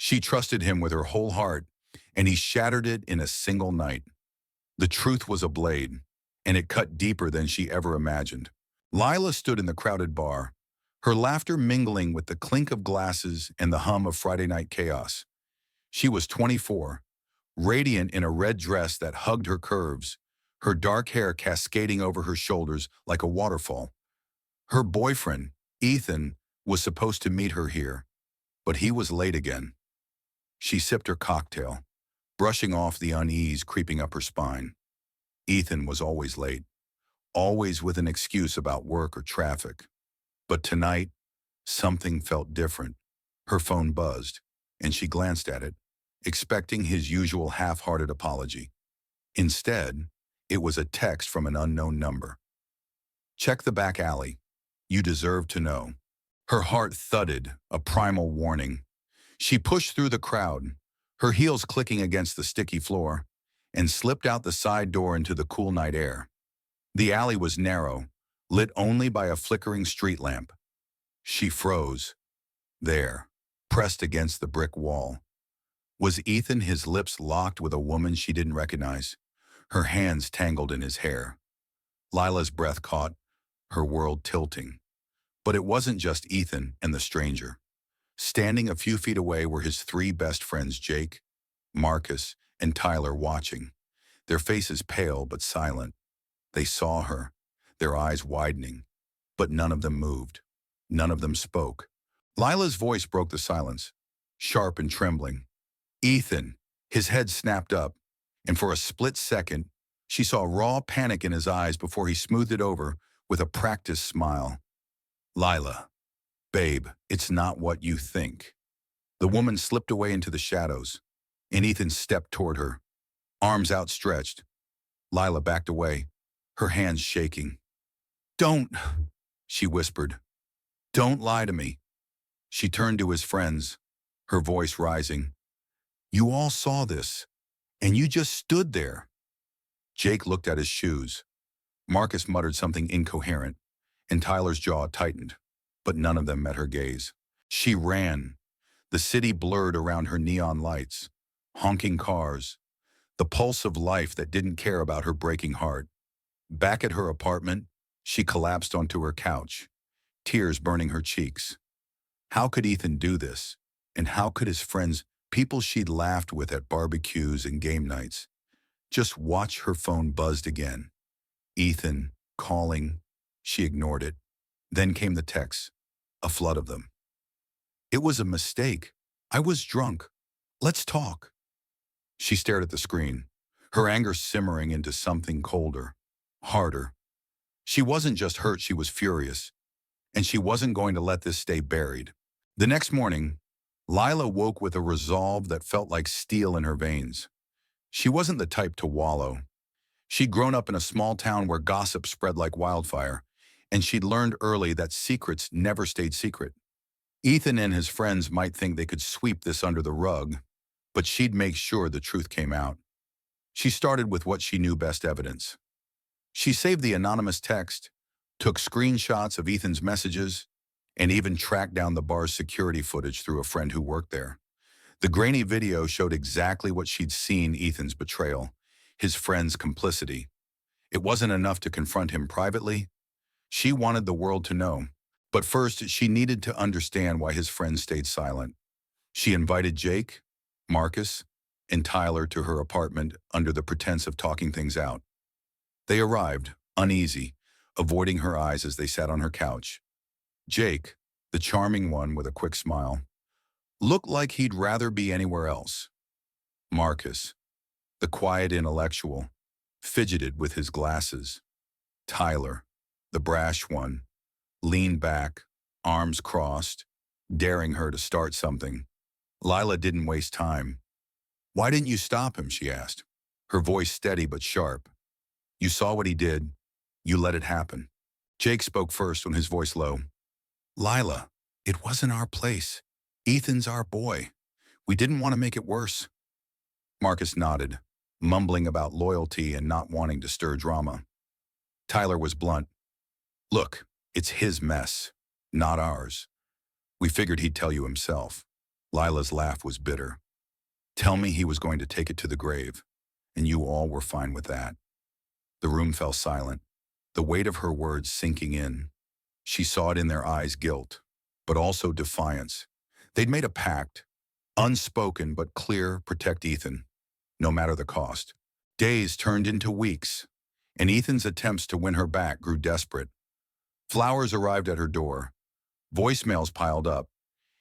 She trusted him with her whole heart, and he shattered it in a single night. The truth was a blade, and it cut deeper than she ever imagined. Lila stood in the crowded bar, her laughter mingling with the clink of glasses and the hum of Friday night chaos. She was 24, radiant in a red dress that hugged her curves, her dark hair cascading over her shoulders like a waterfall. Her boyfriend, Ethan, was supposed to meet her here, but he was late again. She sipped her cocktail, brushing off the unease creeping up her spine. Ethan was always late, always with an excuse about work or traffic. But tonight, something felt different. Her phone buzzed, and she glanced at it, expecting his usual half-hearted apology. Instead, it was a text from an unknown number. "Check the back alley. You deserve to know." Her heart thudded, a primal warning. She pushed through the crowd, her heels clicking against the sticky floor, and slipped out the side door into the cool night air. The alley was narrow, lit only by a flickering street lamp. She froze. There, pressed against the brick wall. Was Ethan, his lips locked with a woman she didn't recognize, her hands tangled in his hair? Lila's breath caught, her world tilting. But it wasn't just Ethan and the stranger. Standing a few feet away were his three best friends, Jake, Marcus, and Tyler, watching, their faces pale but silent. They saw her, their eyes widening, but none of them moved. None of them spoke. Lila's voice broke the silence, sharp and trembling. "Ethan!" His head snapped up, and for a split second, she saw raw panic in his eyes before he smoothed it over with a practiced smile. "Lila, babe, it's not what you think." The woman slipped away into the shadows, and Ethan stepped toward her, arms outstretched. Lila backed away, her hands shaking. "Don't," she whispered. "Don't lie to me." She turned to his friends, her voice rising. "You all saw this, and you just stood there." Jake looked at his shoes. Marcus muttered something incoherent, and Tyler's jaw tightened, but none of them met her gaze. She ran. The city blurred around her neon lights, honking cars, the pulse of life that didn't care about her breaking heart. Back at her apartment, she collapsed onto her couch, tears burning her cheeks. How could Ethan do this? And how could his friends, people she'd laughed with at barbecues and game nights, just watch? Her phone buzzed again. Ethan, calling. She ignored it. Then came the texts, a flood of them. "It was a mistake. I was drunk. Let's talk." She stared at the screen, her anger simmering into something colder, harder. She wasn't just hurt, she was furious, and she wasn't going to let this stay buried. The next morning, Lila woke with a resolve that felt like steel in her veins. She wasn't the type to wallow. She'd grown up in a small town where gossip spread like wildfire, and she'd learned early that secrets never stayed secret. Ethan and his friends might think they could sweep this under the rug, but she'd make sure the truth came out. She started with what she knew best: evidence. She saved the anonymous text, took screenshots of Ethan's messages, and even tracked down the bar's security footage through a friend who worked there. The grainy video showed exactly what she'd seen: Ethan's betrayal, his friend's complicity. It wasn't enough to confront him privately. She wanted the world to know. But first, she needed to understand why his friends stayed silent. She invited Jake, Marcus, and Tyler to her apartment under the pretense of talking things out. They arrived, uneasy, avoiding her eyes as they sat on her couch. Jake, the charming one with a quick smile, looked like he'd rather be anywhere else. Marcus, the quiet intellectual, fidgeted with his glasses. Tyler, the brash one, leaned back, arms crossed, daring her to start something. Lila didn't waste time. "Why didn't you stop him?" she asked, her voice steady but sharp. "You saw what he did. You let it happen." Jake spoke first, on his voice low. "Lila, it wasn't our place. Ethan's our boy. We didn't want to make it worse." Marcus nodded, mumbling about loyalty and not wanting to stir drama. Tyler was blunt. "Look, it's his mess, not ours. We figured he'd tell you himself." Lila's laugh was bitter. Tell me he was going to take it to the grave, and you all were fine with that. The room fell silent, the weight of her words sinking in. She saw it in their eyes, guilt, but also defiance. They'd made a pact, unspoken but clear, protect Ethan, no matter the cost. Days turned into weeks, and Ethan's attempts to win her back grew desperate. Flowers arrived at her door, voicemails piled up,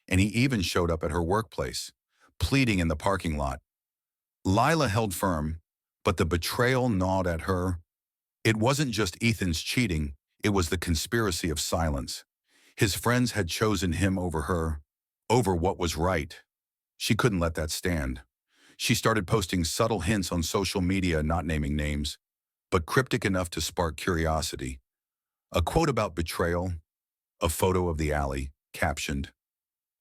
and he even showed up at her workplace, pleading in the parking lot. Lila held firm, but the betrayal gnawed at her. It wasn't just Ethan's cheating, it was the conspiracy of silence. His friends had chosen him over her, over what was right. She couldn't let that stand. She started posting subtle hints on social media, not naming names, but cryptic enough to spark curiosity. A quote about betrayal, a photo of the alley, captioned,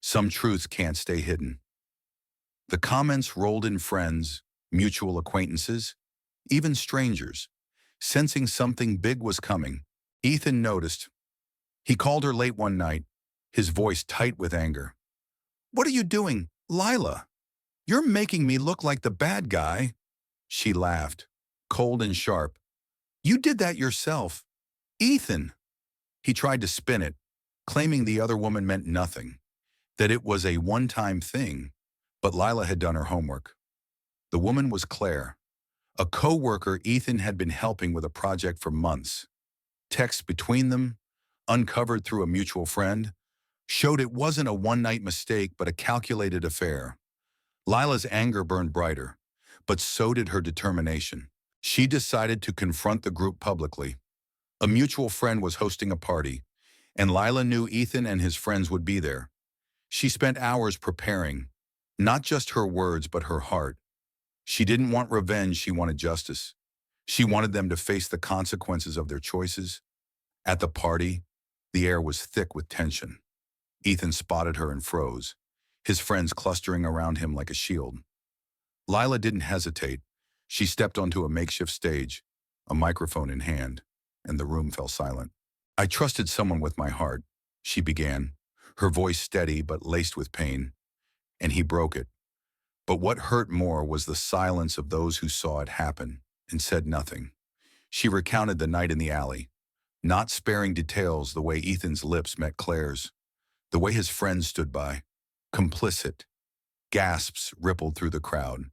"Some truths can't stay hidden." The comments rolled in, friends, mutual acquaintances, even strangers, sensing something big was coming. Ethan noticed. He called her late one night, his voice tight with anger. "What are you doing, Lila? You're making me look like the bad guy." She laughed, cold and sharp. "You did that yourself, Ethan." He tried to spin it, claiming the other woman meant nothing, that it was a one-time thing, but Lila had done her homework. The woman was Claire, a co-worker Ethan had been helping with a project for months. Texts between them, uncovered through a mutual friend, showed it wasn't a one-night mistake but a calculated affair. Lila's anger burned brighter, but so did her determination. She decided to confront the group publicly. A mutual friend was hosting a party, and Lila knew Ethan and his friends would be there. She spent hours preparing, not just her words but her heart. She didn't want revenge, she wanted justice. She wanted them to face the consequences of their choices. At the party, the air was thick with tension. Ethan spotted her and froze, his friends clustering around him like a shield. Lila didn't hesitate. She stepped onto a makeshift stage, a microphone in hand, and the room fell silent. "I trusted someone with my heart," she began, her voice steady but laced with pain, "and he broke it. But what hurt more was the silence of those who saw it happen and said nothing." She recounted the night in the alley, not sparing details, the way Ethan's lips met Claire's, the way his friends stood by, complicit. Gasps rippled through the crowd.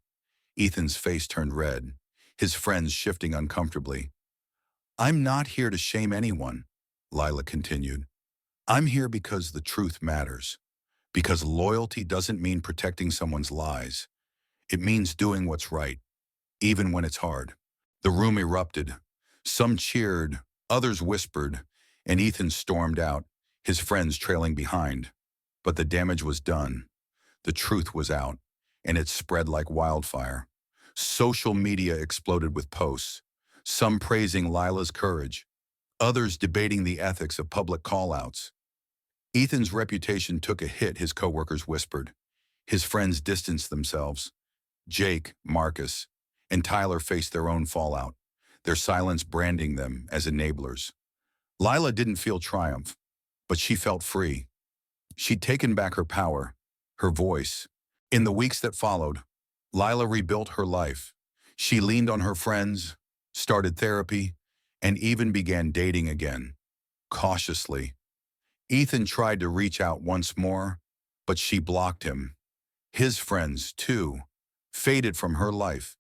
Ethan's face turned red, his friends shifting uncomfortably. "I'm not here to shame anyone," Lila continued. "I'm here because the truth matters. Because loyalty doesn't mean protecting someone's lies. It means doing what's right, even when it's hard." The room erupted. Some cheered, others whispered, and Ethan stormed out, his friends trailing behind. But the damage was done. The truth was out, and it spread like wildfire. Social media exploded with posts, some praising Lila's courage, others debating the ethics of public call-outs. Ethan's reputation took a hit, his coworkers whispered. His friends distanced themselves. Jake, Marcus, and Tyler faced their own fallout, their silence branding them as enablers. Lila didn't feel triumph, but she felt free. She'd taken back her power, her voice. In the weeks that followed, Lila rebuilt her life. She leaned on her friends, started therapy, and even began dating again, cautiously. Ethan tried to reach out once more, but she blocked him. His friends, too, faded from her life,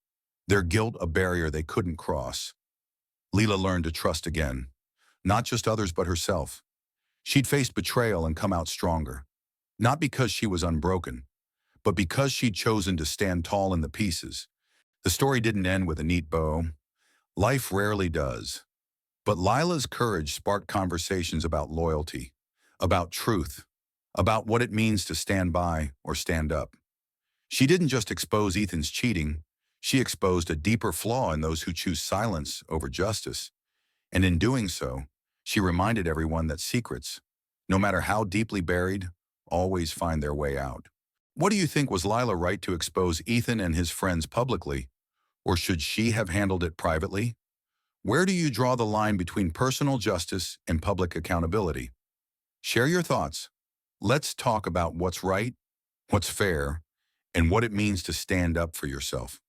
their guilt a barrier they couldn't cross. Lila learned to trust again, not just others but herself. She'd faced betrayal and come out stronger, not because she was unbroken, but because she'd chosen to stand tall in the pieces. The story didn't end with a neat bow. Life rarely does. But Lila's courage sparked conversations about loyalty, about truth, about what it means to stand by or stand up. She didn't just expose Ethan's cheating, she exposed a deeper flaw in those who choose silence over justice. And in doing so, she reminded everyone that secrets, no matter how deeply buried, always find their way out. What do you think? Was Lila right to expose Ethan and his friends publicly, or should she have handled it privately? Where do you draw the line between personal justice and public accountability? Share your thoughts. Let's talk about what's right, what's fair, and what it means to stand up for yourself.